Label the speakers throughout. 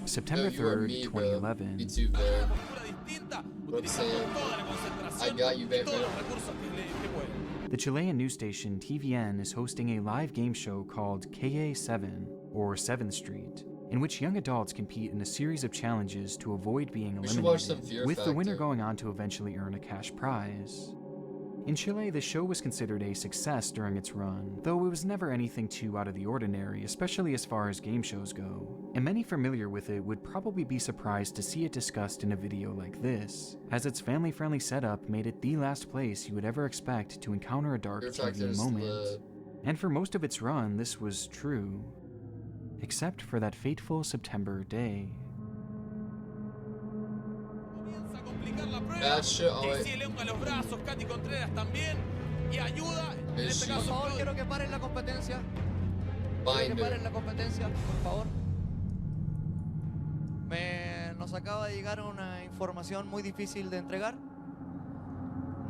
Speaker 1: September 3rd, 2011.
Speaker 2: Me too, man. What I'm saying, I got you, baby.
Speaker 1: The Chilean news station TVN is hosting a live game show called KA7, or 7th Street, in which young adults compete in a series of challenges to avoid being
Speaker 2: We should watch some
Speaker 1: eliminated,
Speaker 2: Fear
Speaker 1: with the winner
Speaker 2: Factor.
Speaker 1: going on to eventually earn a cash prize. In Chile, the show was considered a success during its run, though it was never anything too out of the ordinary, especially as far as game shows go, and many familiar with it would probably be surprised to see it discussed in a video like this, as its family-friendly setup made it the last place you would ever expect to encounter a dark
Speaker 2: Fear Factor
Speaker 1: TV
Speaker 2: is
Speaker 1: moment.
Speaker 2: lit.
Speaker 1: And for most of its run, this was true, except for that fateful September day.
Speaker 2: Bad shit, oh wait. Good shit.
Speaker 3: Por favor, quiero que paren la competencia. Quiero que paren la competencia, por favor. Nos acaba de llegar una información muy difícil de entregar.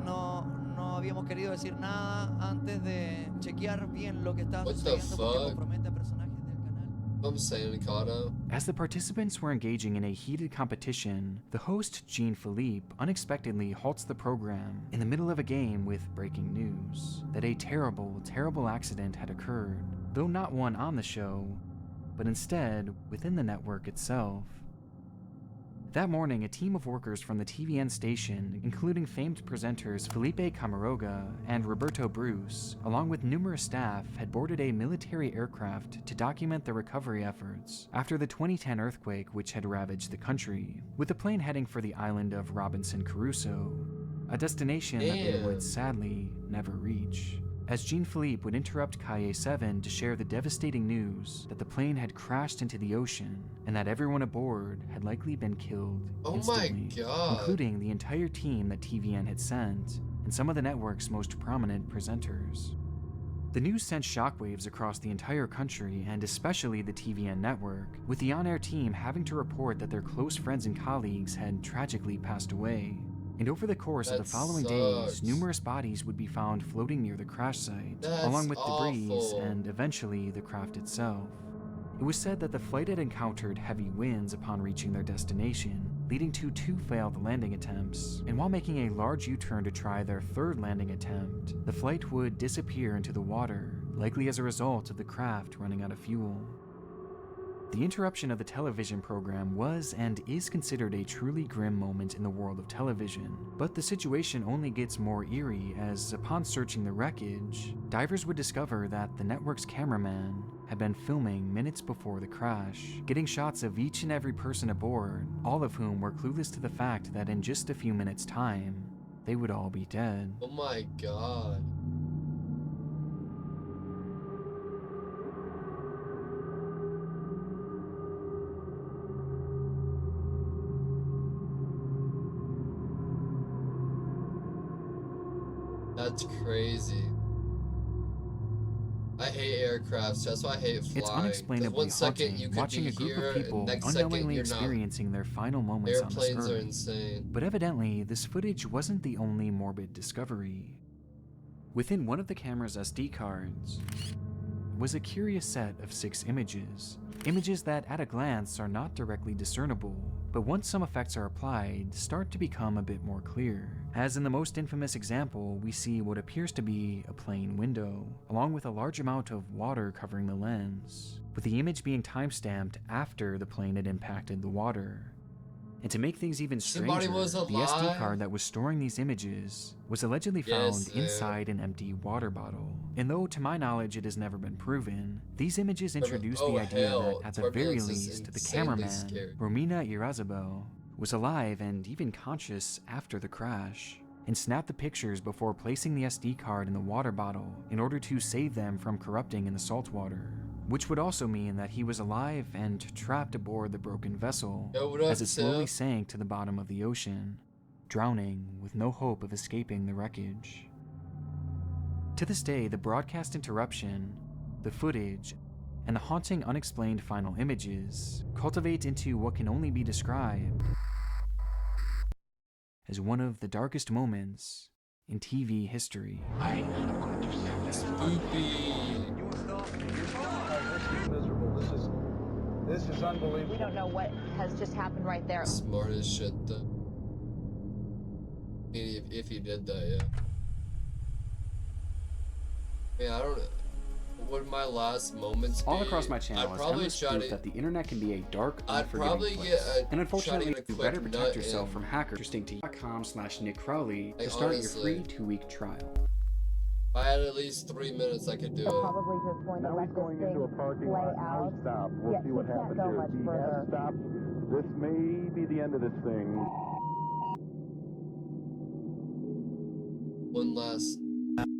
Speaker 3: No habíamos querido decir nada antes de chequear bien lo que está sucediendo porque compromete a personajes del canal.
Speaker 2: I'm cynicalul.
Speaker 1: As the participants were engaging in a heated competition, the host, Jean-Philippe, unexpectedly halts the program in the middle of a game with breaking news that a terrible, terrible accident had occurred, though not one on the show, but instead within the network itself. That morning, a team of workers from the TVN station, including famed presenters Felipe Camaroga and Roberto Bruce, along with numerous staff, had boarded a military aircraft to document the recovery efforts after the 2010 earthquake which had ravaged the country, with the plane heading for the island of Robinson Crusoe, a destination that they would sadly never reach, as Jean-Philippe would interrupt KA7 to share the devastating news that the plane had crashed into the ocean and that everyone aboard had likely been killed instantly, including the entire team that TVN had sent and some of the network's most prominent presenters. The news sent shockwaves across the entire country and especially the TVN network, with the on-air team having to report that their close friends and colleagues had tragically passed away. And over the course of the following days, numerous bodies would be found floating near the crash site, along with debris and eventually the craft itself. It was said that the flight had encountered heavy winds upon reaching their destination, leading to 2 failed landing attempts, and while making a large U-turn to try their 3rd landing attempt, the flight would disappear into the water, likely as a result of the craft running out of fuel. The interruption of the television program was and is considered a truly grim moment in the world of television, but the situation only gets more eerie as, upon searching the wreckage, divers would discover that the network's cameraman had been filming minutes before the crash, getting shots of each and every person aboard, all of whom were clueless to the fact that in just a few minutes' time, they would all be dead.
Speaker 2: Oh my god. That's crazy. I hate aircrafts, that's why I hate flying.
Speaker 1: It's unexplainably
Speaker 2: one second
Speaker 1: haunting
Speaker 2: you could
Speaker 1: watching
Speaker 2: be
Speaker 1: a group
Speaker 2: here,
Speaker 1: of people
Speaker 2: and next
Speaker 1: unknowingly
Speaker 2: second you're not.
Speaker 1: experiencing their final moments on this
Speaker 2: Airplanes are
Speaker 1: earth.
Speaker 2: insane.
Speaker 1: But evidently, this footage wasn't the only morbid discovery. Within one of the camera's SD cards was a curious set of 6 images. Images that at a glance are not directly discernible, but once some effects are applied, start to become a bit more clear. As in the most infamous example, we see what appears to be a plane window, along with a large amount of water covering the lens, with the image being timestamped after the plane had impacted the water. And to make things even stranger, the SD card that was storing these images was allegedly found inside an empty water bottle. And though to my knowledge it has never been proven, these images introduce the idea that at the very least, the cameraman, Romina Irazabel, was alive and even conscious after the crash, and snapped the pictures before placing the SD card in the water bottle in order to save them from corrupting in the saltwater. Which would also mean that he was alive and trapped aboard the broken vessel as it slowly sank to the bottom of the ocean, drowning with no hope of escaping the wreckage. To this day, the broadcast interruption, the footage, and the haunting unexplained final images cultivate into what can only be described as one of the darkest moments in TV history.
Speaker 2: Spoopy.
Speaker 4: is unbelievable.
Speaker 5: We don't know what has just happened right there.
Speaker 2: Smart as shit, though. I mean, if he did that, yeah. I mean, I don't know. What would my last moments be?
Speaker 1: All across my channel
Speaker 2: I'd
Speaker 1: is
Speaker 2: probably
Speaker 1: endless proof that the internet can be a dark,
Speaker 2: I'd
Speaker 1: unforgiving
Speaker 2: probably
Speaker 1: place.
Speaker 2: get
Speaker 1: And unfortunately,
Speaker 2: try to get a
Speaker 1: you better
Speaker 2: quick
Speaker 1: protect
Speaker 2: nut
Speaker 1: yourself
Speaker 2: in.
Speaker 1: from hackers. Interesting to .com/cynicalul to
Speaker 2: Like,
Speaker 1: start
Speaker 2: honestly,
Speaker 1: your free 2-week trial.
Speaker 2: if I had at least 3 minutes, I could do
Speaker 5: We're
Speaker 2: it.
Speaker 5: probably just going to
Speaker 4: Now
Speaker 5: let
Speaker 4: he's
Speaker 5: this
Speaker 4: going
Speaker 5: thing
Speaker 4: into a parking
Speaker 5: play
Speaker 4: lot. Now
Speaker 5: out.
Speaker 4: he stopped. We'll see what
Speaker 5: he can't
Speaker 4: happens
Speaker 5: go
Speaker 4: here.
Speaker 5: much
Speaker 4: He
Speaker 5: further.
Speaker 4: has stopped. This may be the end of this thing.
Speaker 2: One last.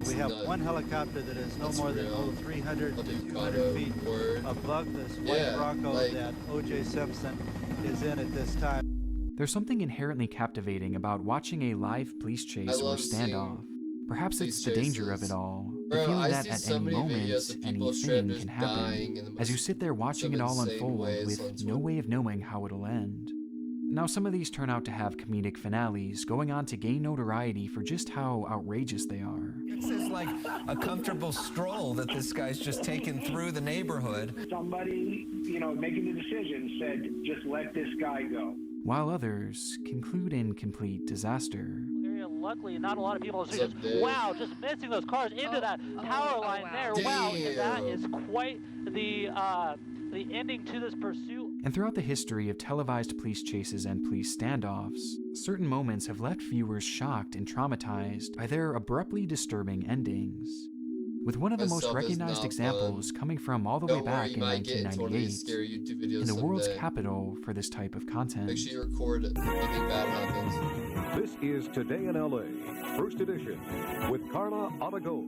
Speaker 6: We have
Speaker 2: nut.
Speaker 6: one helicopter that is no
Speaker 2: That's
Speaker 6: more than
Speaker 2: real.
Speaker 6: 300 to
Speaker 2: Avocado
Speaker 6: 200 feet
Speaker 2: word.
Speaker 6: above this white
Speaker 2: Yeah,
Speaker 6: Bronco
Speaker 2: like-
Speaker 6: that O.J. Simpson is in at this time.
Speaker 1: There's something inherently captivating about watching a live police chase or
Speaker 2: love
Speaker 1: standoff. Perhaps
Speaker 2: police
Speaker 1: it's the danger of
Speaker 2: chases.
Speaker 1: it all.
Speaker 2: Bro,
Speaker 1: the feeling
Speaker 2: I
Speaker 1: that
Speaker 2: see
Speaker 1: at
Speaker 2: so
Speaker 1: any
Speaker 2: many
Speaker 1: moment,
Speaker 2: videos of people straight
Speaker 1: anything
Speaker 2: just
Speaker 1: can
Speaker 2: dying in
Speaker 1: happen.
Speaker 2: the
Speaker 1: As you
Speaker 2: most
Speaker 1: sit there watching it all
Speaker 2: insane
Speaker 1: unfold
Speaker 2: ways
Speaker 1: with
Speaker 2: on
Speaker 1: no
Speaker 2: Twitter.
Speaker 1: way of knowing how it'll end. Now, some of these turn out to have comedic finales, going on to gain notoriety for just how outrageous they are.
Speaker 7: This is like a comfortable stroll that this guy's just taken through the neighborhood.
Speaker 8: Somebody, making the decision said, just let this guy go.
Speaker 1: While others conclude in complete disaster.
Speaker 9: Luckily, not a lot of people.
Speaker 2: What's up, Dave?
Speaker 9: Wow, just missing those cars into that power line there. Wow, that is quite the ending to this pursuit.
Speaker 1: And throughout the history of televised police chases and police standoffs, certain moments have left viewers shocked and traumatized by their abruptly disturbing endings. With one of the most
Speaker 2: Myself is
Speaker 1: recognized
Speaker 2: not
Speaker 1: examples coming from all the way
Speaker 2: Don't worry,
Speaker 1: back
Speaker 2: you
Speaker 1: in
Speaker 2: might get into one of these
Speaker 1: 1998,
Speaker 2: scary YouTube videos
Speaker 1: in the world's
Speaker 2: someday.
Speaker 1: capital for this type of content.
Speaker 2: Make sure you record it if anything bad happens.
Speaker 4: This is Today in LA, first edition, with Carla Arago.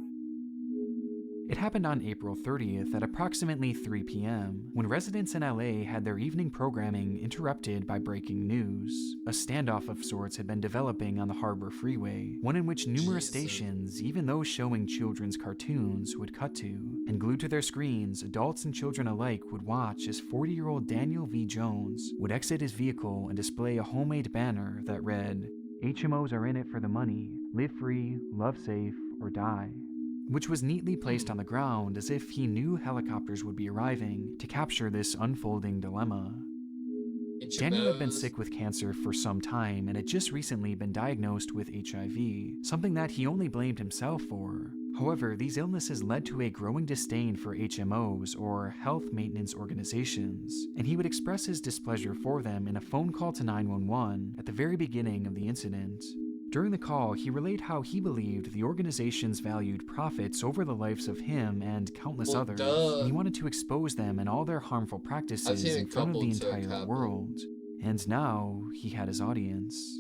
Speaker 1: It happened on April 30th at approximately 3 p.m., when residents in LA had their evening programming interrupted by breaking news. A standoff of sorts had been developing on the Harbor Freeway, one in which numerous
Speaker 2: Jesus.
Speaker 1: stations, even those showing children's cartoons, would cut to. And glued to their screens, adults and children alike would watch as 40-year-old Daniel V. Jones would exit his vehicle and display a homemade banner that read, "HMOs are in it for the money. Live free, love safe, or die," which was neatly placed on the ground as if he knew helicopters would be arriving to capture this unfolding dilemma. Daniel had been
Speaker 2: HMOs.
Speaker 1: sick with cancer for some time and had just recently been diagnosed with HIV, something that he only blamed himself for. However, these illnesses led to a growing disdain for HMOs, or health maintenance organizations, and he would express his displeasure for them in a phone call to 911 at the very beginning of the incident. During the call, he relayed how he believed the organizations valued profits over the lives of him and countless
Speaker 2: Well,
Speaker 1: others,
Speaker 2: duh.
Speaker 1: and he wanted to expose them and all their harmful practices
Speaker 2: seen a
Speaker 1: in front of the
Speaker 2: couple to
Speaker 1: entire
Speaker 2: happen.
Speaker 1: world. And now, he had his audience.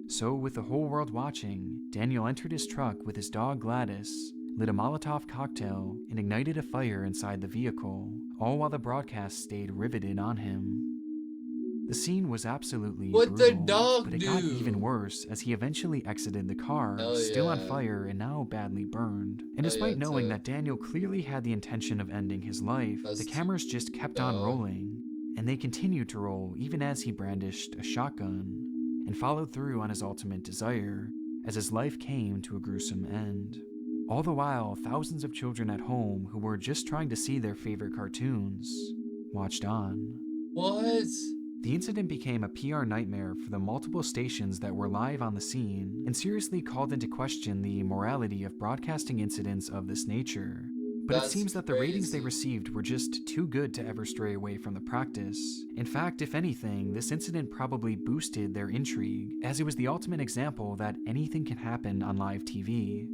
Speaker 1: So, with the whole world watching, Daniel entered his truck with his dog Gladys, lit a Molotov cocktail, and ignited a fire inside the vehicle, all while the broadcast stayed riveted on him. The scene was absolutely
Speaker 2: What'd
Speaker 1: brutal,
Speaker 2: the dog
Speaker 1: but it got
Speaker 2: do?
Speaker 1: even worse as he eventually exited the car,
Speaker 2: Hell
Speaker 1: still on
Speaker 2: yeah.
Speaker 1: fire and now badly burned. And
Speaker 2: Hell
Speaker 1: despite
Speaker 2: yeah,
Speaker 1: knowing
Speaker 2: too.
Speaker 1: that Daniel clearly had the intention of ending his life,
Speaker 2: That's
Speaker 1: the cameras just kept on
Speaker 2: dog.
Speaker 1: rolling, and they continued to roll even as he brandished a shotgun, and followed through on his ultimate desire, as his life came to a gruesome end. All the while, thousands of children at home who were just trying to see their favorite cartoons watched on.
Speaker 2: What?
Speaker 1: The incident became a PR nightmare for the multiple stations that were live on the scene and seriously called into question the morality of broadcasting incidents of this nature. But it
Speaker 2: That's
Speaker 1: seems that the ratings they
Speaker 2: crazy.
Speaker 1: received were just too good to ever stray away from the practice. In fact, if anything, this incident probably boosted their intrigue, as it was the ultimate example that anything can happen on live TV.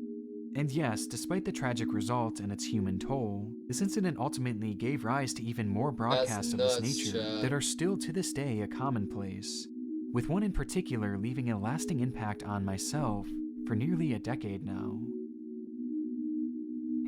Speaker 1: And yes, despite the tragic result and its human toll, this incident ultimately gave rise to even more broadcasts of this
Speaker 2: nuts,
Speaker 1: nature
Speaker 2: Chad.
Speaker 1: that are still to this day a commonplace, with one in particular leaving a lasting impact on myself for nearly a decade now.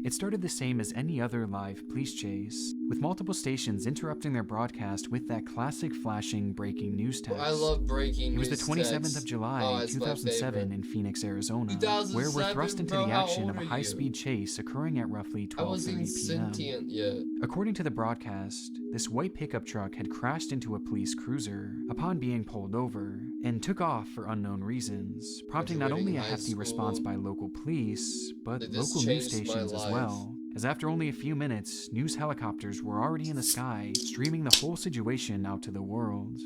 Speaker 1: It started the same as any other live police chase, with multiple stations interrupting their broadcast with that classic flashing breaking news text.
Speaker 2: I love breaking
Speaker 1: It was the
Speaker 2: news
Speaker 1: 27th
Speaker 2: text.
Speaker 1: of July,
Speaker 2: Oh, it's my
Speaker 1: 2007
Speaker 2: favorite.
Speaker 1: in Phoenix, Arizona, where we're
Speaker 2: 2007,
Speaker 1: thrust into
Speaker 2: bro,
Speaker 1: the
Speaker 2: how
Speaker 1: action
Speaker 2: old
Speaker 1: of a
Speaker 2: are you?
Speaker 1: high-speed chase occurring at roughly
Speaker 2: I
Speaker 1: 12:30
Speaker 2: wasn't
Speaker 1: p.m.
Speaker 2: sentient yet.
Speaker 1: According to the broadcast, this white pickup truck had crashed into a police cruiser upon being pulled over and took off for unknown reasons, prompting not only a
Speaker 2: Graduating high
Speaker 1: hefty response
Speaker 2: school.
Speaker 1: by local police, but
Speaker 2: This
Speaker 1: local news
Speaker 2: changed my
Speaker 1: stations as
Speaker 2: life.
Speaker 1: well. as after only a few minutes, news helicopters were already in the sky, streaming the whole situation out to the world.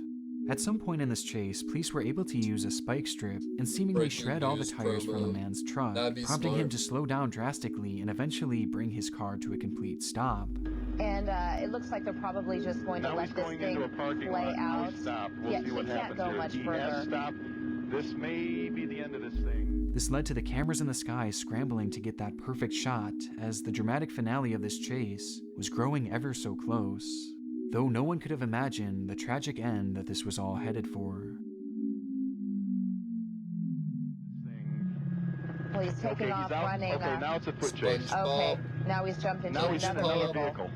Speaker 1: At some point in this chase, police were able to use a spike strip and seemingly shred all the tires from the man's truck, prompting him to slow down drastically and eventually bring his car to a complete stop.
Speaker 5: And it looks like they're probably just going to let this thing play out. Yeah, he can't go much further.
Speaker 4: This may be the end of this thing.
Speaker 1: This led to the cameras in the sky scrambling to get that perfect shot, as the dramatic finale of this chase was growing ever so close, though no one could have imagined the tragic end that this was all headed for.
Speaker 5: Well, he's taking off running.
Speaker 4: Okay, now it's a foot chase.
Speaker 5: Okay, now he's jumped into another vehicle.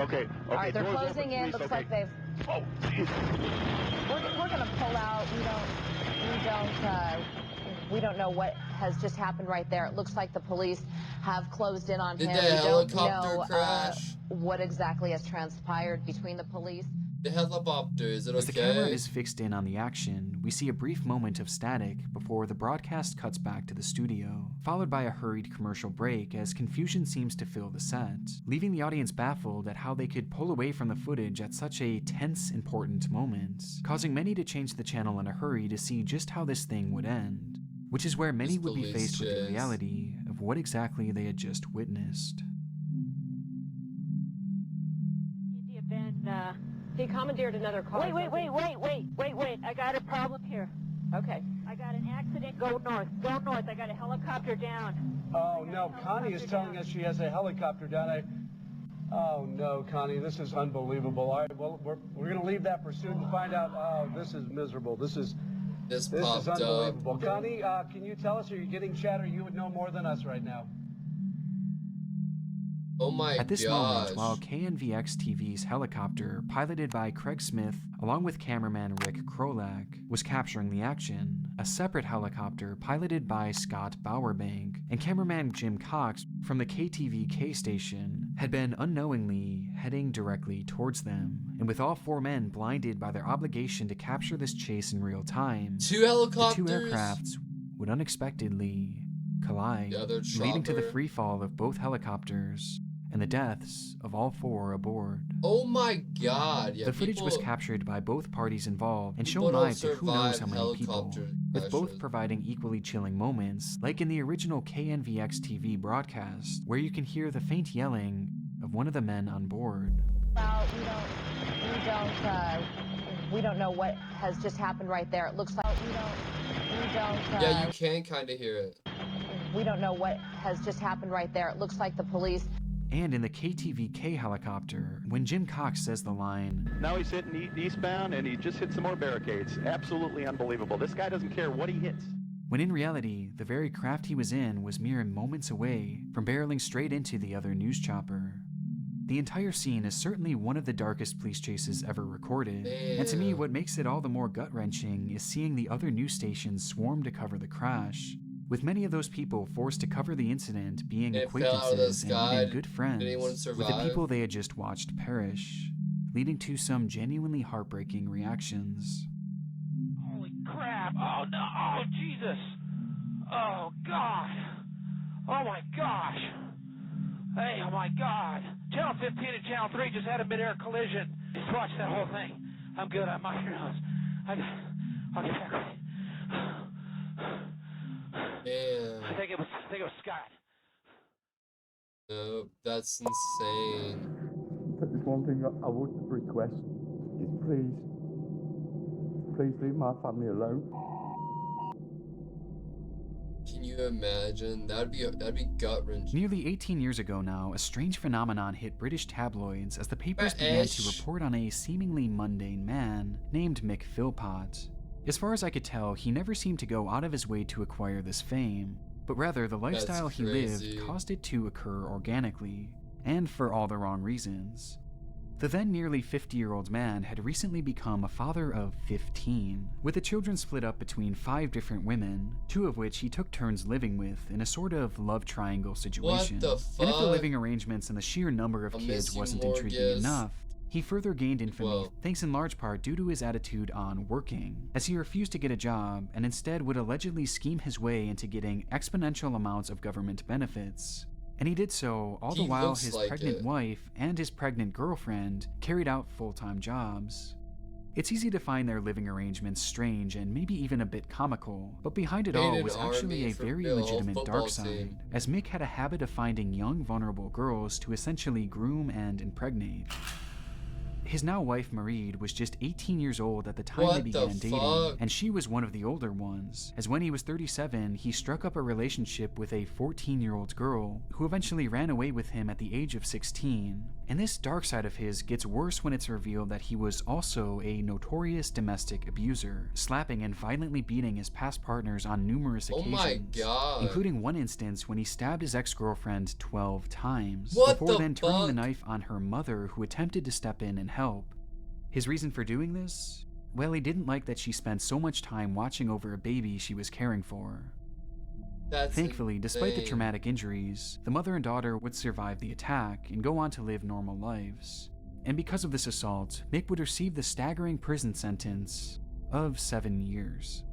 Speaker 4: Okay.
Speaker 5: All right, they're closing in. Looks like they've...
Speaker 4: Oh, jeez.
Speaker 5: We're going to pull out. We don't know what has just happened right there. It looks like the police have closed in on him.
Speaker 2: Did the helicopter crash?
Speaker 5: What exactly has transpired between the police.
Speaker 2: The helicopter, is it okay?
Speaker 1: As the camera is fixed in on the action, we see a brief moment of static before the broadcast cuts back to the studio, followed by a hurried commercial break as confusion seems to fill the set, leaving the audience baffled at how they could pull away from the footage at such a tense, important moment, causing many to change the channel in a hurry to see just how this thing would end, which is where many would be faced with the reality of what exactly they had just witnessed.
Speaker 10: He commandeered another car.
Speaker 9: Wait. I got a problem here.
Speaker 10: Okay.
Speaker 9: I got an accident. Go north. I got a helicopter down.
Speaker 11: Oh, no. Connie is telling us she has a helicopter down. Oh, no, Connie. This is unbelievable. All right, well, we're going to leave that pursuit and find out. Oh, this is miserable. This is unbelievable. Connie, can you tell us, are you getting chatter? You would know more than us right now.
Speaker 2: Oh my gosh.
Speaker 1: At this moment, while KNVX TV's helicopter, piloted by Craig Smith, along with cameraman Rick Krolak, was capturing the action, a separate helicopter piloted by Scott Bowerbank and cameraman Jim Cox from the KTVK station had been unknowingly heading directly towards them, and with all four men blinded by their obligation to capture this chase in real time,
Speaker 2: two helicopters?
Speaker 1: The two aircrafts would unexpectedly collide, leading to the free fall of both helicopters and the deaths of all four aboard.
Speaker 2: Oh my god. Yeah,
Speaker 1: the footage was captured by both parties involved and shown live to who knows how many people, with both providing equally chilling moments, like in the original KNVX TV broadcast, where you can hear the faint yelling of one of the men on board.
Speaker 5: Well, we don't know what has just happened right there. It looks like
Speaker 2: yeah, you can kind of hear it.
Speaker 5: We don't know what has just happened right there. It looks like the police.
Speaker 1: And in the KTVK helicopter, when Jim Cox says the line,
Speaker 4: "Now he's hitting eastbound and he just hit some more barricades. Absolutely unbelievable. This guy doesn't care what he hits."
Speaker 1: When in reality, the very craft he was in was mere moments away from barreling straight into the other news chopper. The entire scene is certainly one of the darkest police chases ever recorded, and to me what makes it all the more gut-wrenching is seeing the other news stations swarm to cover the crash, with many of those people forced to cover the incident being acquaintances and even good friends with the people they had just watched perish, leading to some genuinely heartbreaking reactions.
Speaker 9: Holy crap! Oh no! Oh Jesus! Oh God! Oh my gosh! Hey, oh my God! Channel 15 and Channel 3 just had a mid-air collision. Just watch that whole thing. I'm good. I'm off your nose. I'll get back with you.
Speaker 2: Yeah.
Speaker 9: I think it was Scott.
Speaker 2: No, that's insane.
Speaker 12: But there's one thing I would request is please leave my family alone.
Speaker 2: Can you imagine? That'd be gut-wrenching.
Speaker 1: Nearly 18 years ago now, a strange phenomenon hit British tabloids as the papers began to report on a seemingly mundane man named Mick Philpott. As far as I could tell, he never seemed to go out of his way to acquire this fame, but rather the lifestyle he lived caused it to occur organically, and for all the wrong reasons. The then nearly 50-year-old man had recently become a father of 15, with the children split up between 5 different women, 2 of which he took turns living with in a sort of love triangle situation.
Speaker 2: What the fuck?
Speaker 1: And if the living arrangements and the sheer number of kids wasn't intriguing enough, he further gained infamy thanks in large part due to his attitude on working, as he refused to get a job and instead would allegedly scheme his way into getting exponential amounts of government benefits, And he did so all the
Speaker 2: He
Speaker 1: while
Speaker 2: looks
Speaker 1: his
Speaker 2: like
Speaker 1: pregnant
Speaker 2: it.
Speaker 1: wife and his pregnant girlfriend carried out full-time jobs. It's easy to find their living arrangements strange and maybe even a bit comical, but behind it all
Speaker 2: Painted
Speaker 1: was actually
Speaker 2: army
Speaker 1: a
Speaker 2: for
Speaker 1: very
Speaker 2: Bill,
Speaker 1: legitimate
Speaker 2: football
Speaker 1: dark side,
Speaker 2: team.
Speaker 1: as Mick had a habit of finding young vulnerable girls to essentially groom and impregnate. His now wife Marie was just 18 years old at the time
Speaker 2: What
Speaker 1: they
Speaker 2: the
Speaker 1: began dating,
Speaker 2: fuck?
Speaker 1: and she was one of the older ones, as when he was 37, he struck up a relationship with a 14-year-old girl who eventually ran away with him at the age of 16. And this dark side of his gets worse when it's revealed that he was also a notorious domestic abuser, slapping and violently beating his past partners on numerous
Speaker 2: Oh
Speaker 1: occasions,
Speaker 2: my God.
Speaker 1: including one instance when he stabbed his ex-girlfriend 12 times,
Speaker 2: What
Speaker 1: before
Speaker 2: the
Speaker 1: then turning the
Speaker 2: fuck?
Speaker 1: knife on her mother, who attempted to step in and help. His reason for doing this? Well, he didn't like that she spent so much time watching over a baby she was caring for.
Speaker 2: That's
Speaker 1: Thankfully, despite the
Speaker 2: insane.
Speaker 1: traumatic injuries, the mother and daughter would survive the attack and go on to live normal lives. And because of this assault, Mick would receive the staggering prison sentence of 7 years.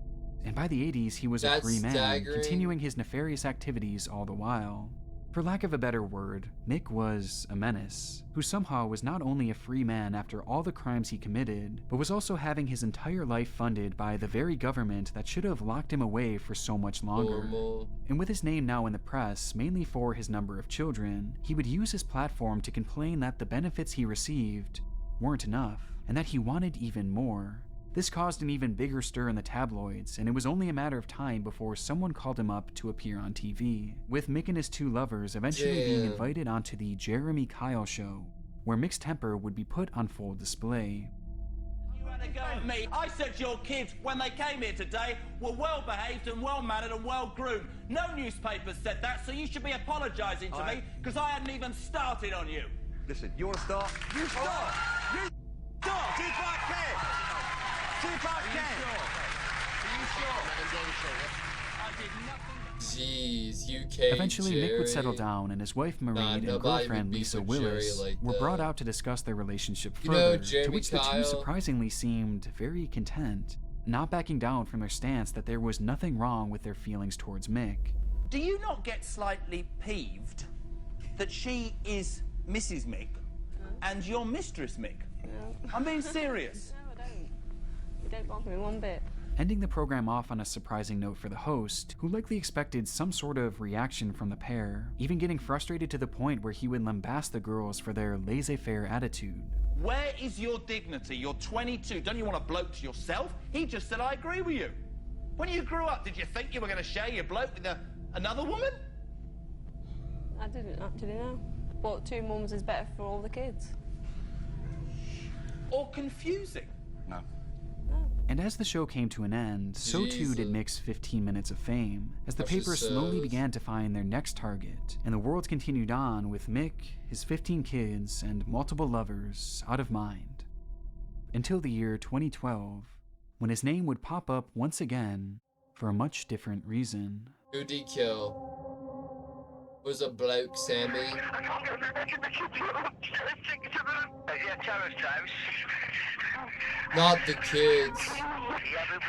Speaker 1: And by the 80s, he was a
Speaker 2: That's
Speaker 1: free man,
Speaker 2: staggering.
Speaker 1: continuing his nefarious activities all the while. For lack of a better word, Mick was a menace, who somehow was not only a free man after all the crimes he committed, but was also having his entire life funded by the very government that should have locked him away for so much longer.
Speaker 2: Normal.
Speaker 1: And with his name now in the press, mainly for his number of children, he would use his platform to complain that the benefits he received weren't enough, and that he wanted even more. This caused an even bigger stir in the tabloids, and it was only a matter of time before someone called him up to appear on TV, with Mick and his two lovers eventually being
Speaker 2: Damn.
Speaker 1: invited onto the Jeremy Kyle Show, where Mick's temper would be put on full display.
Speaker 13: You had a go at me. I said your kids, when they came here today, were well behaved and well mannered and well groomed. No newspapers said that, so you should be apologising to me because I hadn't even started on you.
Speaker 14: Listen, you want to start?
Speaker 13: You start! You start! Do if I can! Do if I can! Are you sure? I did nothing.
Speaker 2: Jeez, UK
Speaker 1: Eventually,
Speaker 2: Jerry.
Speaker 1: Mick would settle down, and his wife Marie and
Speaker 2: nobody would
Speaker 1: girlfriend
Speaker 2: beef
Speaker 1: Lisa
Speaker 2: with Jerry
Speaker 1: Willis
Speaker 2: like
Speaker 1: were
Speaker 2: that.
Speaker 1: brought out to discuss their relationship
Speaker 2: You know,
Speaker 1: further, to
Speaker 2: Jeremy
Speaker 1: which the two
Speaker 2: Kyle-
Speaker 1: surprisingly seemed very content, not backing down from their stance that there was nothing wrong with their feelings towards Mick.
Speaker 13: Do you not get slightly peeved that she is Mrs. Mick and you're Mistress Mick?
Speaker 10: No.
Speaker 13: I'm being serious.
Speaker 10: No, I don't. You don't bother me one bit.
Speaker 1: Ending the program off on a surprising note for the host, who likely expected some sort of reaction from the pair, even getting frustrated to the point where he would lambast the girls for their laissez-faire attitude.
Speaker 13: Where is your dignity? You're 22. Don't you want a bloke to yourself? He just said, I agree with you. When you grew up, did you think you were going to share your bloke with another woman?
Speaker 10: I didn't actually know. But 2 mums is better for all the kids.
Speaker 13: Or confusing?
Speaker 14: No.
Speaker 1: And as the show came to an end, so too did Mick's 15 minutes of fame, as the paper slowly began to find their next target, and the world continued on with Mick, his 15 kids, and multiple lovers out of mind. Until the year 2012, when his name would pop up once again for a much different reason.
Speaker 2: Who'd he kill? Was a bloke, Sammy? Not the kids.
Speaker 15: Yeah, but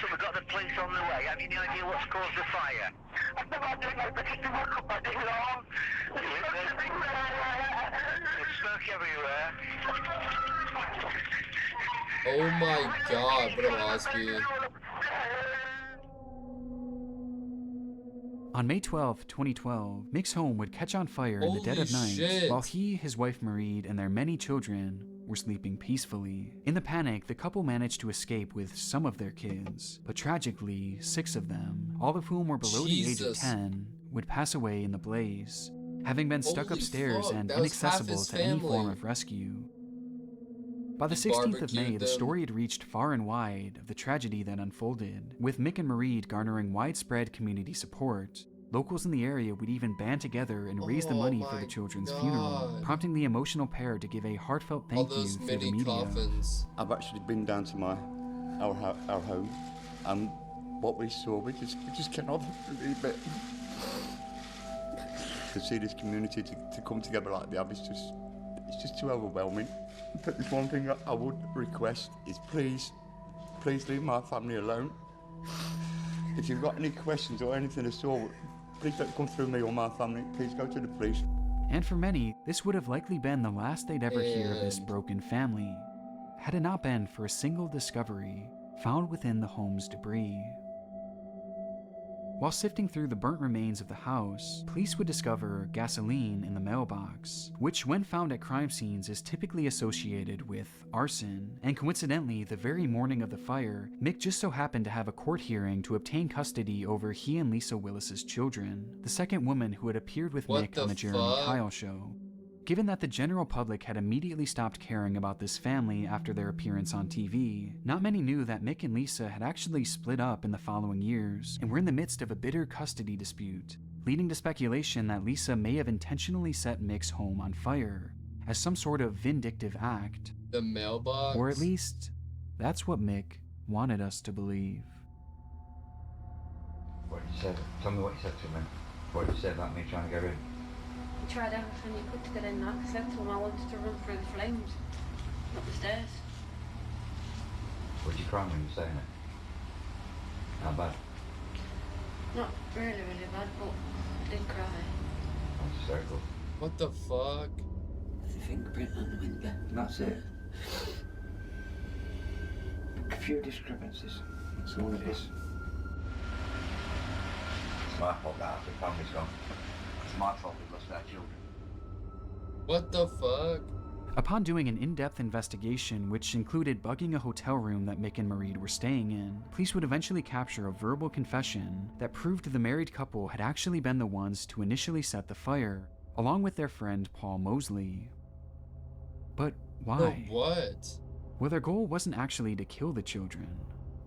Speaker 15: we've got the police on the way. Have you any idea what's caused the fire? I've no idea, but it's smoke up my arm. There's smoke everywhere.
Speaker 2: Oh my god, what a lesbian.
Speaker 1: On May 12, 2012, Mick's home would catch on fire in the dead
Speaker 2: Holy
Speaker 1: of night,
Speaker 2: shit.
Speaker 1: while he, his wife Marie, and their many children were sleeping peacefully. In the panic, the couple managed to escape with some of their kids, but tragically, 6 of them, all of whom were below the age of
Speaker 2: Jesus.
Speaker 1: 10, would pass away in the blaze, having been stuck
Speaker 2: Holy
Speaker 1: upstairs
Speaker 2: fuck,
Speaker 1: and
Speaker 2: that was half
Speaker 1: inaccessible
Speaker 2: his
Speaker 1: to any form
Speaker 2: family.
Speaker 1: of rescue. By the
Speaker 2: He
Speaker 1: 16th of
Speaker 2: barbecued
Speaker 1: May, the
Speaker 2: them.
Speaker 1: story had reached far and wide of the tragedy that unfolded, with Mick and Marie garnering widespread community support. Locals in the area would even band together and raise the
Speaker 2: Oh
Speaker 1: money for
Speaker 2: my
Speaker 1: the children's funeral,
Speaker 2: God.
Speaker 1: prompting the emotional pair to give a heartfelt
Speaker 2: All
Speaker 1: thank you
Speaker 2: those
Speaker 1: through the
Speaker 2: mini
Speaker 1: media.
Speaker 2: coffins.
Speaker 12: I've actually been down to our home, and what we saw, we just cannot believe it. To see this community to come together like that, it's just too overwhelming. But there's one thing I would request is please leave my family alone. If you've got any questions or anything at all, Please don't come through me or my family. Please go to the police.
Speaker 1: And for many, this would have likely been the last they'd ever hear of this broken family, had it not been for a single discovery found within the home's debris. While sifting through the burnt remains of the house, police would discover gasoline in the mailbox, which when found at crime scenes is typically associated with arson. And coincidentally, the very morning of the fire, Mick just so happened to have a court hearing to obtain custody over he and Lisa Willis's children, the second woman who had appeared with Mick on the Jeremy Kyle show. Given that the general public had immediately stopped caring about this family after their appearance on TV, not many knew that Mick and Lisa had actually split up in the following years and were in the midst of a bitter custody dispute, leading to speculation that Lisa may have intentionally set Mick's home on fire as some sort of vindictive act.
Speaker 2: The mailbox?
Speaker 1: Or at least, that's what Mick wanted us to believe.
Speaker 14: What did you say? Tell me what you said to me. What did you say about me trying to get in?
Speaker 10: You tried everything you could to get in, like I said to him, I wanted to run through the flames, up the stairs.
Speaker 14: Would you cry when you were saying it? How bad?
Speaker 10: Not really, really bad, but I did cry.
Speaker 14: That's hysterical.
Speaker 2: What the fuck?
Speaker 14: There's a fingerprint on the window. That's it. A few discrepancies. That's all it is. It's my fault that half the family's gone. It's my fault we lost our children.
Speaker 2: What the fuck?
Speaker 1: Upon doing an in-depth investigation, which included bugging a hotel room that Mick and Marie were staying in, police would eventually capture a verbal confession that proved the married couple had actually been the ones to initially set the fire, along with their friend Paul Mosley. But why?
Speaker 2: But what?
Speaker 1: Well, their goal wasn't actually to kill the children.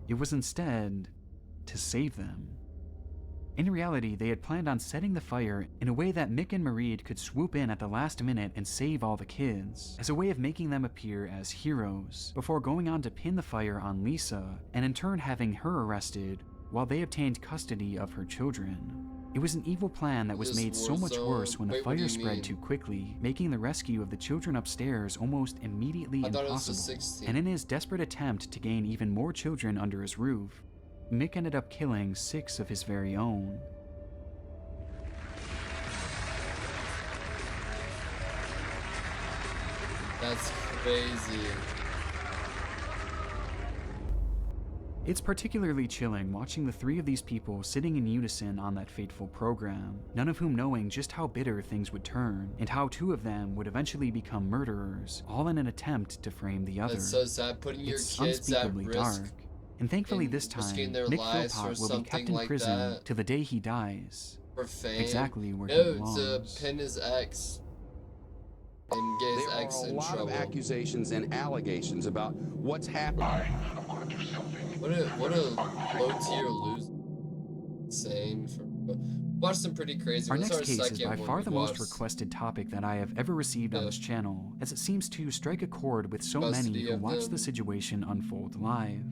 Speaker 1: It was instead to save them. In reality, they had planned on setting the fire in a way that Mick and Marie could swoop in at the last minute and save all the kids, as a way of making them appear as heroes, before going on to pin the fire on Lisa, and in turn having her arrested while they obtained custody of her children. It was an evil plan that was made so much worse when the fire spread too quickly, making the rescue of the children upstairs almost immediately impossible. And in his desperate attempt to gain even more children under his roof, Mick ended up killing 6 of his very own.
Speaker 2: That's crazy.
Speaker 1: It's particularly chilling watching the 3 of these people sitting in unison on that fateful program, none of whom knowing just how bitter things would turn, and how 2 of them would eventually become murderers, all in an attempt to to the other.
Speaker 2: That's so sad, putting your
Speaker 1: it's
Speaker 2: kids at
Speaker 1: unspeakably
Speaker 2: risk.
Speaker 1: dark. And thankfully this time, Mick Philpott will be kept in prison till the day he dies.
Speaker 2: For fame.
Speaker 1: Exactly where he
Speaker 2: No,
Speaker 1: belongs.
Speaker 2: to pin his ex and get his ex in trouble.
Speaker 16: There are a lot of accusations and allegations about what's happening.
Speaker 2: I want to do something. What a low tier loser. Insane. Watch some pretty crazy.
Speaker 1: Our
Speaker 2: This
Speaker 1: next
Speaker 2: is our
Speaker 1: case is
Speaker 2: second
Speaker 1: by
Speaker 2: one
Speaker 1: far
Speaker 2: we've
Speaker 1: the most
Speaker 2: watched.
Speaker 1: requested topic that I have ever received on this channel, as it seems to strike a chord with so many
Speaker 2: Custody
Speaker 1: who
Speaker 2: of
Speaker 1: watch
Speaker 2: them.
Speaker 1: the situation unfold live.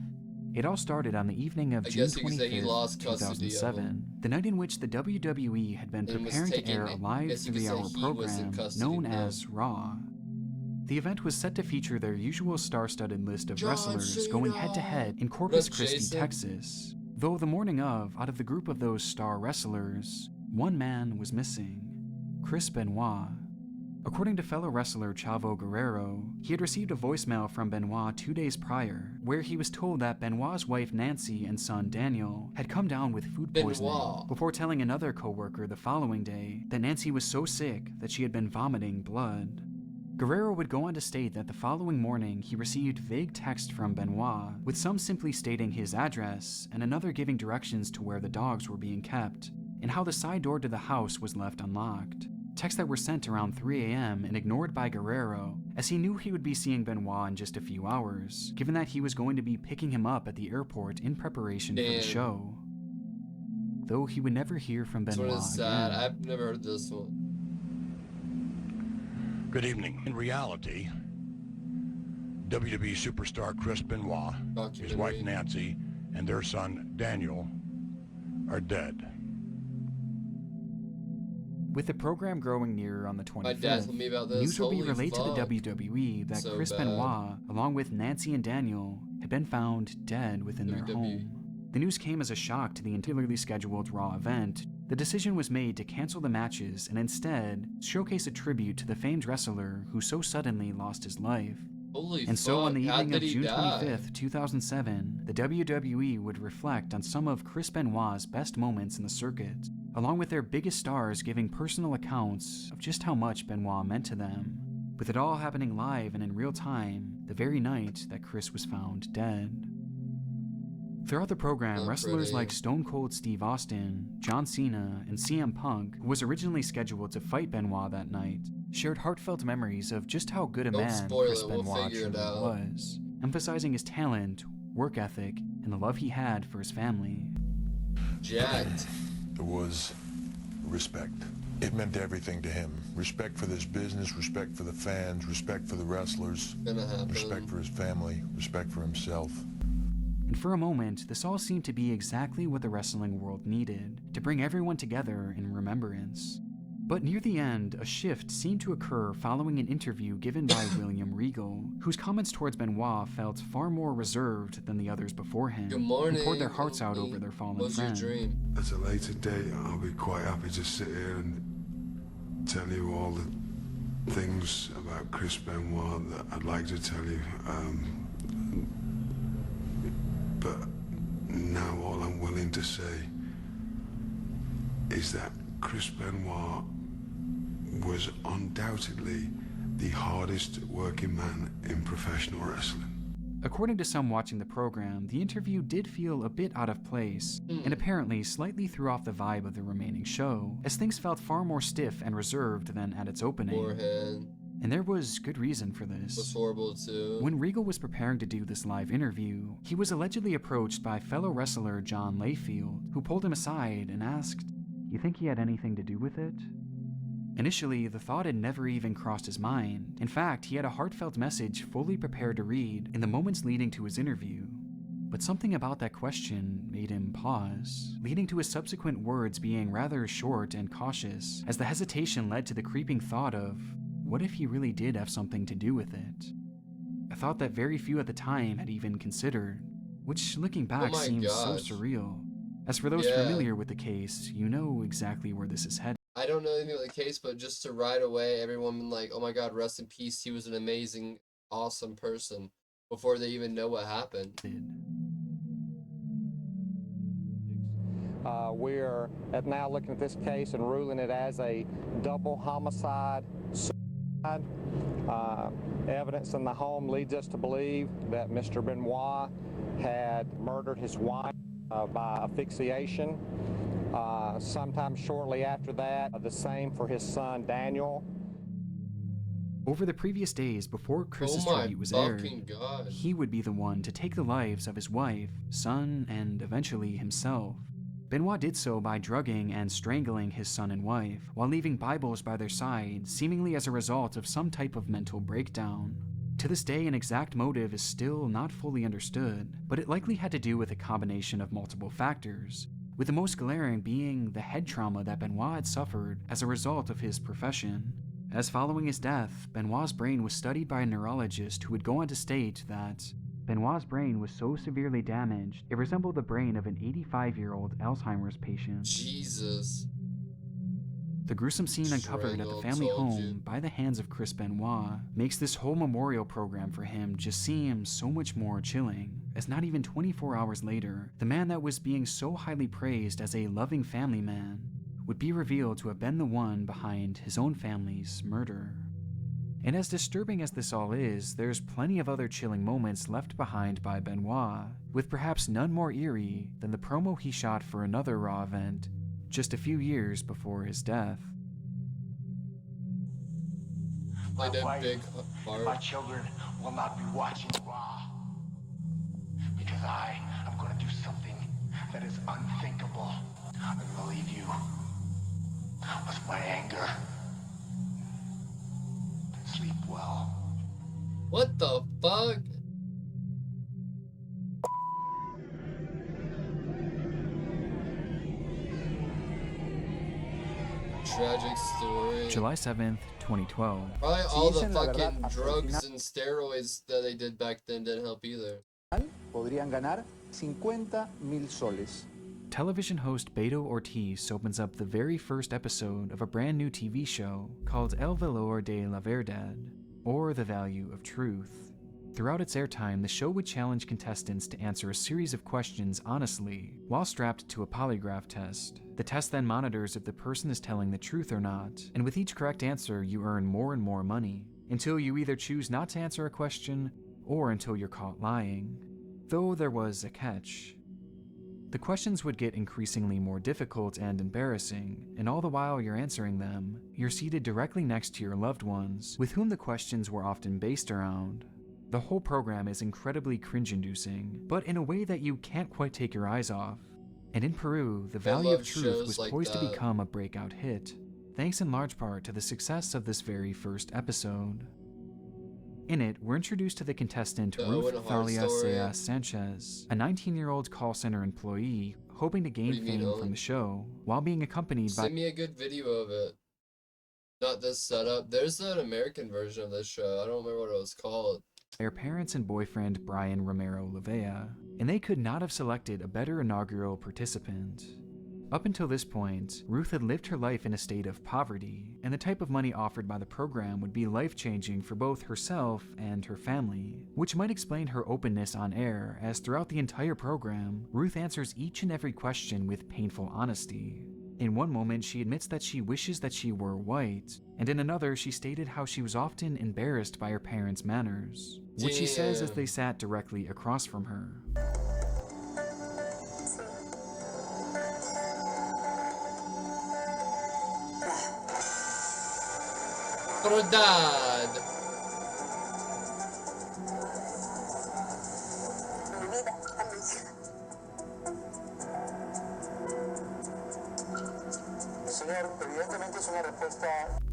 Speaker 1: It all started on the evening of
Speaker 2: I
Speaker 1: June
Speaker 2: guess you could say he
Speaker 1: 25th,
Speaker 2: lost custody of
Speaker 1: 2007, the night in which the WWE had been
Speaker 2: And was
Speaker 1: preparing to
Speaker 2: taking
Speaker 1: air
Speaker 2: it.
Speaker 1: a live
Speaker 2: Guess you could say
Speaker 1: 3-hour
Speaker 2: he was in
Speaker 1: program
Speaker 2: custody
Speaker 1: known
Speaker 2: now.
Speaker 1: as Raw. The event was set to feature their usual star-studded list of
Speaker 2: John
Speaker 1: wrestlers going
Speaker 2: Cena.
Speaker 1: head-to-head in
Speaker 2: What
Speaker 1: Corpus
Speaker 2: up,
Speaker 1: Christi,
Speaker 2: Jason?
Speaker 1: Texas. Though the morning of, out of the group of those star wrestlers, one man was missing: Chris Benoit. According to fellow wrestler Chavo Guerrero, he had received a voicemail from Benoit 2 days prior, where he was told that Benoit's wife Nancy and son Daniel had come down with food poisoning,
Speaker 2: Benoit.
Speaker 1: before telling another co-worker the following day that Nancy was so sick that she had been vomiting blood. Guerrero would go on to state that the following morning he received vague text from Benoit, with some simply stating his address and another giving directions to where the dogs were being kept, and how the side door to the house was left unlocked. Texts that were sent around 3 a.m. and ignored by Guerrero, as he knew he would be seeing Benoit in just a few hours, given that he was going to be picking him up at the airport in preparation for the show. Though he would never hear from
Speaker 2: This
Speaker 1: Benoit
Speaker 2: one is sad.
Speaker 1: again.
Speaker 2: I've never heard this one.
Speaker 17: Good evening. In reality, WWE superstar Chris Benoit, his wife Nancy, and their son Daniel are dead.
Speaker 1: With the program growing nearer on the
Speaker 2: My dad told
Speaker 1: 25th,
Speaker 2: me about this.
Speaker 1: news would be
Speaker 2: Holy
Speaker 1: relayed to the
Speaker 2: fuck.
Speaker 1: WWE that
Speaker 2: So
Speaker 1: Chris
Speaker 2: bad.
Speaker 1: Benoit, along with Nancy and Daniel, had been found dead within their home. The news came as a shock to the entirely scheduled Raw event The decision was made to cancel the matches and instead showcase a tribute to the famed wrestler who so suddenly lost his life.
Speaker 2: Holy
Speaker 1: and so on the
Speaker 2: fuck, how
Speaker 1: evening of
Speaker 2: did he
Speaker 1: June
Speaker 2: die?
Speaker 1: 25th, 2007, the WWE would reflect on some of Chris Benoit's best moments in the circuit, along with their biggest stars giving personal accounts of just how much Benoit meant to them, with it all happening live and in real time the very night that Chris was found dead. Throughout the program, wrestlers like Stone Cold Steve Austin, John Cena, and CM Punk, who was originally scheduled to fight Benoit that night, shared heartfelt memories of just how good a man Chris Benoit truly was, emphasizing his talent, work ethic, and the love he had for his family.
Speaker 2: Jacked.
Speaker 17: There was respect. It meant everything to him. Respect for this business, respect for the fans, respect for the wrestlers, respect for his family, respect for himself.
Speaker 1: And for a moment, this all seemed to be exactly what the wrestling world needed, to bring everyone together in remembrance. But near the end, a shift seemed to occur following an interview given by William Regal, whose comments towards Benoit felt far more reserved than the others before him,
Speaker 2: Good morning,
Speaker 1: who poured their hearts out over their fallen friend.
Speaker 2: Your dream?
Speaker 18: At a later date, I'll be quite happy to sit here and tell you all the things about Chris Benoit that I'd like to tell you. But now all I'm willing to say is that Chris Benoit was undoubtedly the hardest working man in professional wrestling.
Speaker 1: According to some watching the program, the interview did feel a bit out of place, and apparently slightly threw off the vibe of the remaining show, as things felt far more stiff and reserved than at its opening.
Speaker 2: Forehead.
Speaker 1: And there was good reason for this.
Speaker 2: Was horrible too.
Speaker 1: When Regal was preparing to do this live interview, he was allegedly approached by fellow wrestler John Layfield, who pulled him aside and asked, "You think he had anything to do with it?" Initially, the thought had never even crossed his mind. In fact, he had a heartfelt message fully prepared to read in the moments leading to his interview. But something about that question made him pause, leading to his subsequent words being rather short and cautious, as the hesitation led to the creeping thought of, what if he really did have something to do with it? A thought that very few at the time had even considered, which looking back seems so surreal. As for those familiar with the case, you know exactly where this is headed.
Speaker 2: I don't know anything about the case, but just to right away, everyone been like, oh my god, rest in peace, he was an amazing, awesome person, before they even know what happened.
Speaker 19: We're now looking at this case and ruling it as a double homicide. Evidence in the home leads us to believe that Mr. Benoit had murdered his wife by asphyxiation. Sometime shortly after that, the same for his son Daniel.
Speaker 1: Over the previous days before Chris's tribute was aired, he would be the one to take the lives of his wife, son, and eventually himself. Benoit did so by drugging and strangling his son and wife, while leaving Bibles by their side, seemingly as a result of some type of mental breakdown. To this day, an exact motive is still not fully understood, but it likely had to do with a combination of multiple factors, with the most glaring being the head trauma that Benoit had suffered as a result of his profession. As following his death, Benoit's brain was studied by a neurologist who would go on to state that Benoit's brain was so severely damaged, it resembled the brain of an 85-year-old Alzheimer's patient.
Speaker 2: Jesus.
Speaker 1: The gruesome scene uncovered at the family home by the hands of Chris Benoit makes this whole memorial program for him just seem so much more chilling, as not even 24 hours later, the man that was being so highly praised as a loving family man would be revealed to have been the one behind his own family's murder. And as disturbing as this all is, there's plenty of other chilling moments left behind by Benoit, with perhaps none more eerie than the promo he shot for another Raw event just a few years before his death.
Speaker 15: My wife, my children will not be watching Raw, because I am going to do something that is unthinkable. I'm going to leave you with my anger. Sleep well.
Speaker 2: What the fuck? Tragic story.
Speaker 1: July 7th, 2012.
Speaker 2: Probably all the fucking drugs and steroids that they did back then didn't help either.
Speaker 20: Podrían ganar 50,000 soles.
Speaker 1: television host Beto Ortiz opens up the very first episode of a brand new TV show called El Valor de la Verdad, or The Value of Truth. Throughout its airtime, the show would challenge contestants to answer a series of questions honestly while strapped to a polygraph test. The test then monitors if the person is telling the truth or not, and with each correct answer, you earn more and more money, until you either choose not to answer a question or until you're caught lying. Though there was a catch. The questions would get increasingly more difficult and embarrassing, and all the while you're answering them, you're seated directly next to your loved ones, with whom the questions were often based around. The whole program is incredibly cringe-inducing, but in a way that you can't quite take your eyes off. And in Peru, The Value of Truth was poised to become a breakout hit, thanks in large part to the success of this very first episode. In it, we're introduced to the contestant Ruth Thalia Sea Sanchez, a 19-year-old call center employee hoping to gain fame from the show, while being accompanied by—
Speaker 2: Send me a good video of it. Not this setup. There's an American version of this show. I don't remember what it was called.
Speaker 1: Her parents and boyfriend Brian Romero Lavea, and they could not have selected a better inaugural participant. Up until this point, Ruth had lived her life in a state of poverty, and the type of money offered by the program would be life-changing for both herself and her family, which might explain her openness on air, as throughout the entire program, Ruth answers each and every question with painful honesty. In one moment, she admits that she wishes that she were white, and in another, she stated how she was often embarrassed by her parents' manners, which she says as they sat directly across from her.
Speaker 2: Verdad.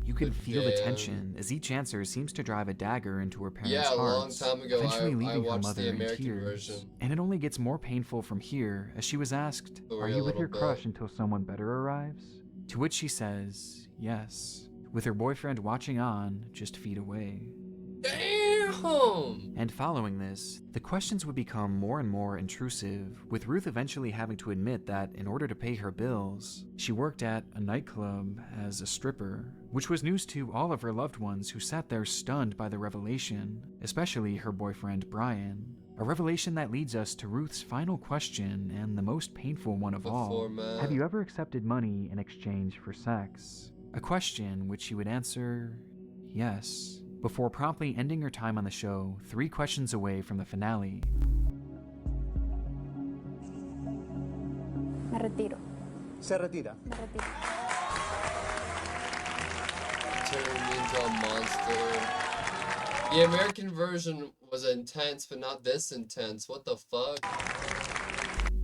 Speaker 1: You can feel the tension as each answer seems to drive a dagger into her parents'
Speaker 2: a long
Speaker 1: hearts,
Speaker 2: time ago,
Speaker 1: eventually
Speaker 2: I
Speaker 1: leaving her
Speaker 2: watched
Speaker 1: mother
Speaker 2: the
Speaker 1: in
Speaker 2: American
Speaker 1: tears.
Speaker 2: version.
Speaker 1: And it only gets more painful from here as she was asked, "Are you with your crush until someone better arrives?" To which she says, yes, with her boyfriend watching on just feet away.
Speaker 2: Damn!
Speaker 1: And following this, the questions would become more and more intrusive, with Ruth eventually having to admit that in order to pay her bills, she worked at a nightclub as a stripper, which was news to all of her loved ones who sat there stunned by the revelation, especially her boyfriend Brian. A revelation that leads us to Ruth's final question and the most painful one of all. Have you ever accepted money in exchange for sex? A question which she would answer, yes, before promptly ending her time on the show 3 questions away from the finale.
Speaker 5: Me retiro.
Speaker 6: Se retira.
Speaker 5: Me retiro.
Speaker 2: Turned into a monster. The American version was intense, but not this intense. What the fuck?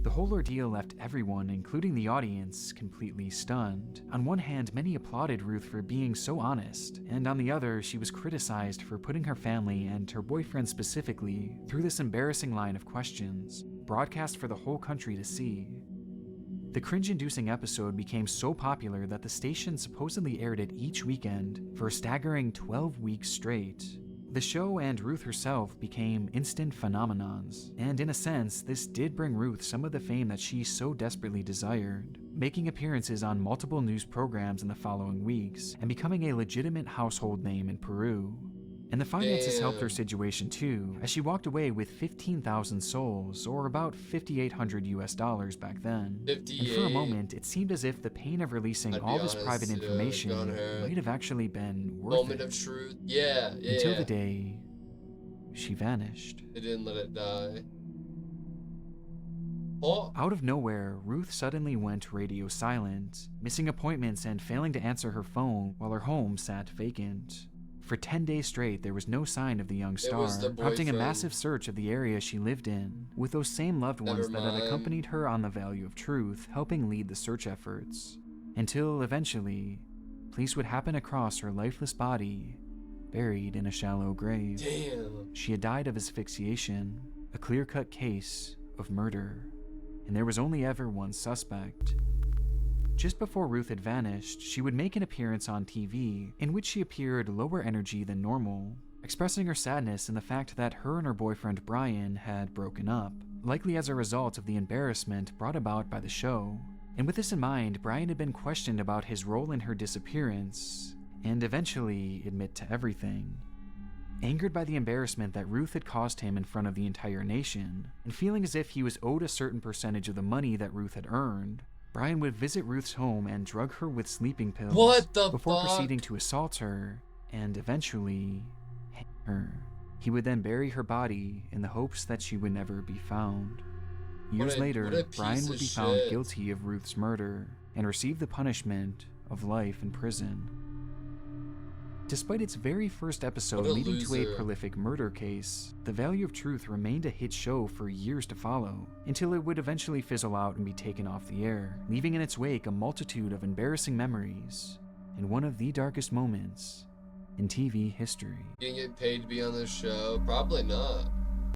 Speaker 1: The whole ordeal left everyone, including the audience, completely stunned. On one hand, many applauded Ruth for being so honest, and on the other, she was criticized for putting her family and her boyfriend specifically through this embarrassing line of questions, broadcast for the whole country to see. The cringe-inducing episode became so popular that the station supposedly aired it each weekend for a staggering 12 weeks straight. The show and Ruth herself became instant phenomenons, and in a sense, this did bring Ruth some of the fame that she so desperately desired, making appearances on multiple news programs in the following weeks, and becoming a legitimate household name in Peru. And the finances helped her situation too, as she walked away with 15,000 sols, or about $5,800 back then.
Speaker 2: 58.
Speaker 1: And for a moment, it seemed as if the pain of releasing all this private information might have actually been worth
Speaker 2: Moment
Speaker 1: it.
Speaker 2: of truth. Yeah.
Speaker 1: Until the day she vanished.
Speaker 2: They didn't let it die. Oh.
Speaker 1: Out of nowhere, Ruth suddenly went radio silent, missing appointments and failing to answer her phone while her home sat vacant. For 10 days straight, there was no sign of the young star, prompting a massive search of the area she lived in, with those same loved ones that had accompanied her on The Value of Truth helping lead the search efforts. Until, eventually, police would happen across her lifeless body, buried in a shallow grave.
Speaker 2: Damn.
Speaker 1: She had died of asphyxiation, a clear-cut case of murder, and there was only ever one suspect. Just before Ruth had vanished, she would make an appearance on TV in which she appeared lower energy than normal, expressing her sadness in the fact that her and her boyfriend Brian had broken up, likely as a result of the embarrassment brought about by the show. And with this in mind, Brian had been questioned about his role in her disappearance, and eventually admit to everything. Angered by the embarrassment that Ruth had caused him in front of the entire nation, and feeling as if he was owed a certain percentage of the money that Ruth had earned, Brian would visit Ruth's home and drug her with sleeping pills before proceeding to assault her and eventually hang her. He would then bury her body in the hopes that she would never be found. Years later, Brian would be found guilty of Ruth's murder and receive the punishment of life in prison. Despite its very first episode leading to a prolific murder case, The Value of Truth remained a hit show for years to follow, until it would eventually fizzle out and be taken off the air, leaving in its wake a multitude of embarrassing memories and one of the darkest moments in TV history.
Speaker 2: You didn't get paid to be on this show? Probably not.